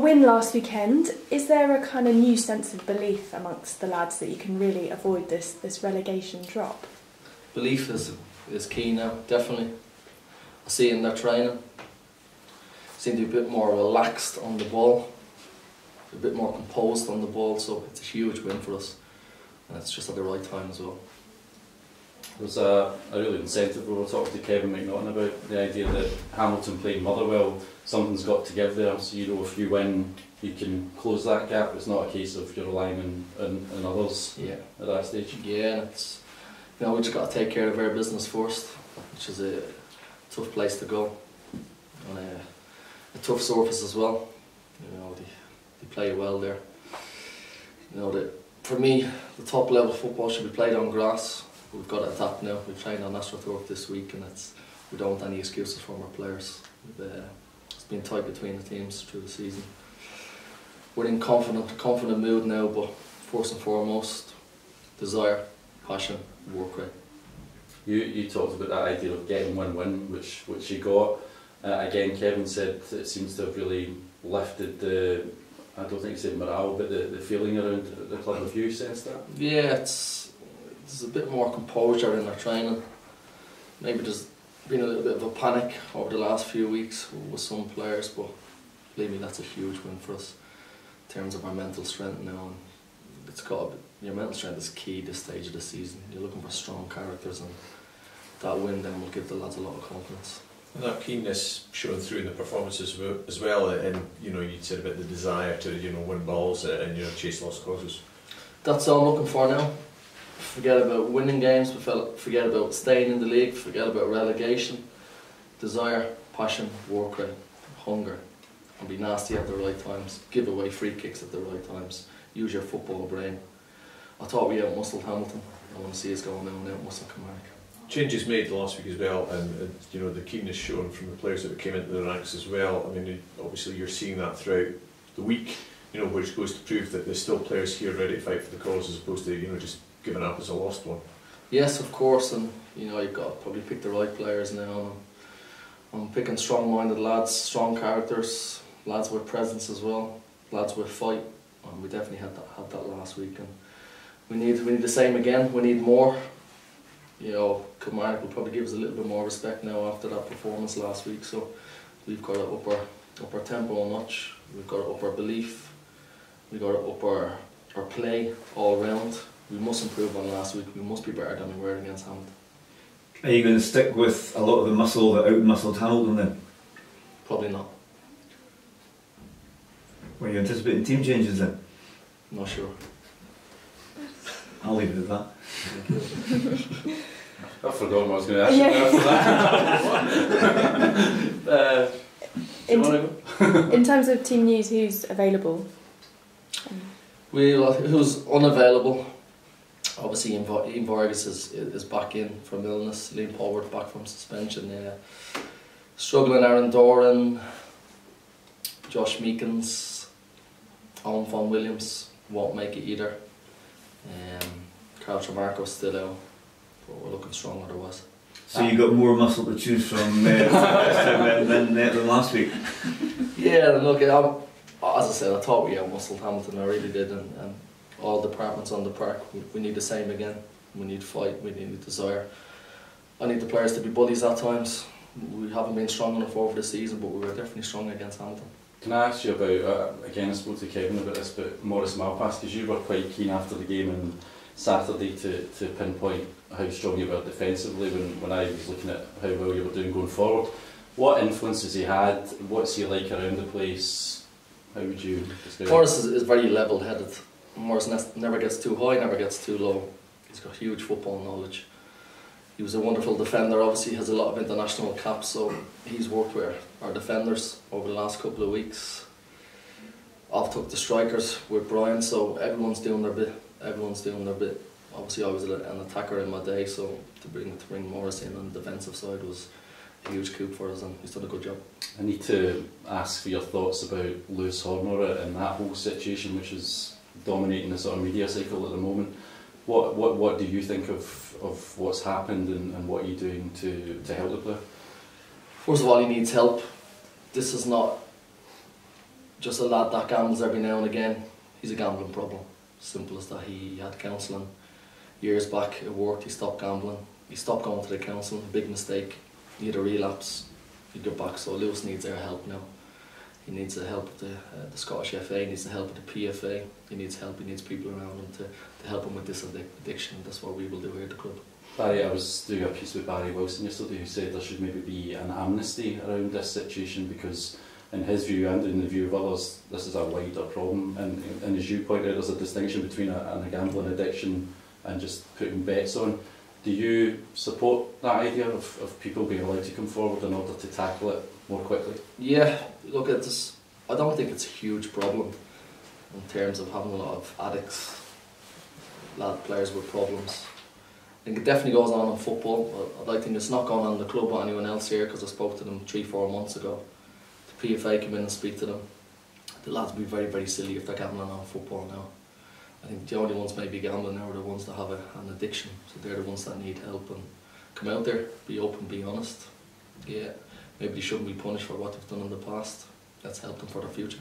win last weekend. Is there a kind of new sense of belief amongst the lads that you can really avoid this relegation drop? Belief is key now, definitely. I see in their training, seem to be a bit more relaxed on the ball, a bit more composed on the ball, so it's a huge win for us, and it's just at the right time as well. There's a really incentive. We were talking to Kevin McNaughton about the idea that Hamilton playing Motherwell, something's got to give there, so you know if you win you can close that gap. It's not a case of you're relying on others at that stage. Yeah, it's, you know, we just got to take care of our business first, which is a tough place to go, on a tough surface as well. You know, they play well there. You know, that for me, the top level football should be played on grass. We've got to adapt now. We've trained on AstroTurf this week, and we don't want any excuses from our players. It's been tight between the teams through the season. We're in confident mood now, but first and foremost, desire, passion, work rate. You talked about that idea of getting win-win, which you got. Again, Kevin said it seems to have really lifted the, I don't think he said morale, but the feeling around the club. Have you sensed that? Yeah, there's a bit more composure in our training. Maybe there's been a little bit of a panic over the last few weeks with some players, but believe me, that's a huge win for us in terms of our mental strength now. And it's got your mental strength is key this stage of the season. You're looking for strong characters, and that win then will give the lads a lot of confidence. And that keenness showing through in the performances as well, and you know, you said about the desire to win balls and chase lost causes. That's all I'm looking for now. Forget about winning games, forget about staying in the league, forget about relegation. Desire, passion, work rate, hunger, and be nasty at the right times. Give away free kicks at the right times. Use your football brain. I thought we out-muscled Hamilton. I want to see us going now and out-muscle Kilmarnock. Changes made last week as well, and you know, the keenness shown from the players that came into the ranks as well. I mean, obviously you're seeing that throughout the week, you know, which goes to prove that there's still players here ready to fight for the cause, as opposed to just giving up as a lost one. Yes, of course, and you know, you've got to probably pick the right players now. I'm picking strong-minded lads, strong characters, lads with presence as well, lads with fight. And we definitely had that last week, and we need the same again. We need more. You know, Kilmarnock will probably give us a little bit more respect now after that performance last week. So we've got to up our tempo a notch. We've got to up our belief. We've got to up our play all round. We must improve on last week. We must be better than we were against Hamilton. Are you going to stick with a lot of the muscle that out-muscled Hamilton then? Probably not. Were you anticipating team changes then? Not sure. I'll leave it at that. I've forgotten what I was going to ask you after that. In terms of team news, who's available? Who's unavailable? Obviously, Ian Vargas is back in from illness. Liam Polwarth back from suspension. Struggling Aaron Doran, Josh Meekins, Owen Von Williams won't make it either. Carl Tremarco's still out, but we're looking strong otherwise. So you got more muscle to choose from than last week? Yeah, look, as I said, I thought we out-muscled Hamilton, I really did, and all departments on the park, we need the same again. We need fight, we need desire. I need the players to be bullies at times. We haven't been strong enough over the season, but we were definitely strong against Hamilton. Can I ask you about, again I spoke to Kevin about this, but Maurice Malpass, because you were quite keen after the game on Saturday to pinpoint how strong you were defensively when I was looking at how well you were doing going forward. What influence has he had? What's he like around the place? How would you describe Maurice is very level-headed. Maurice never gets too high, never gets too low. He's got huge football knowledge. He was a wonderful defender, obviously he has a lot of international caps, so he's worked with our defenders over the last couple of weeks. I've took the strikers with Brian, so everyone's doing their bit. Obviously I was an attacker in my day, so to bring Maurice in on the defensive side was a huge coup for us, and he's done a good job. I need to ask for your thoughts about Lewis Horner and that whole situation, which is dominating the sort of media cycle at the moment. What do you think of what's happened, and what are you doing to help the player? First of all, he needs help. This is not just a lad that gambles every now and again, he's a gambling problem. Simple as that. He had counselling years back, it worked, he stopped gambling, he stopped going to the counselling, a big mistake, he had a relapse, he'd go back. So Lewis needs our help now. He needs the help of the Scottish FA, he needs the help of the PFA, he needs help, he needs people around him to help him with this addiction. That's what we will do here at the club. Barry, I was doing a piece with Barry Wilson yesterday who said there should maybe be an amnesty around this situation, because in his view and in the view of others, this is a wider problem, and as you pointed out, there's a distinction between a gambling addiction and just putting bets on. Do you support that idea of people being allowed to come forward in order to tackle it more quickly? Yeah, look, I don't think it's a huge problem in terms of having a lot of addicts, players with problems. I think it definitely goes on in football, but I think it's not going on in the club or anyone else here, because I spoke to them 3-4 months ago. The PFA came in and speak to them. The lads would be very, very silly if they're gambling on football now. I think the only ones maybe gambling now are the ones that have an addiction, so they're the ones that need help, and come out there, be open, be honest. Yeah, maybe they shouldn't be punished for what they've done in the past. Let's help them for the future.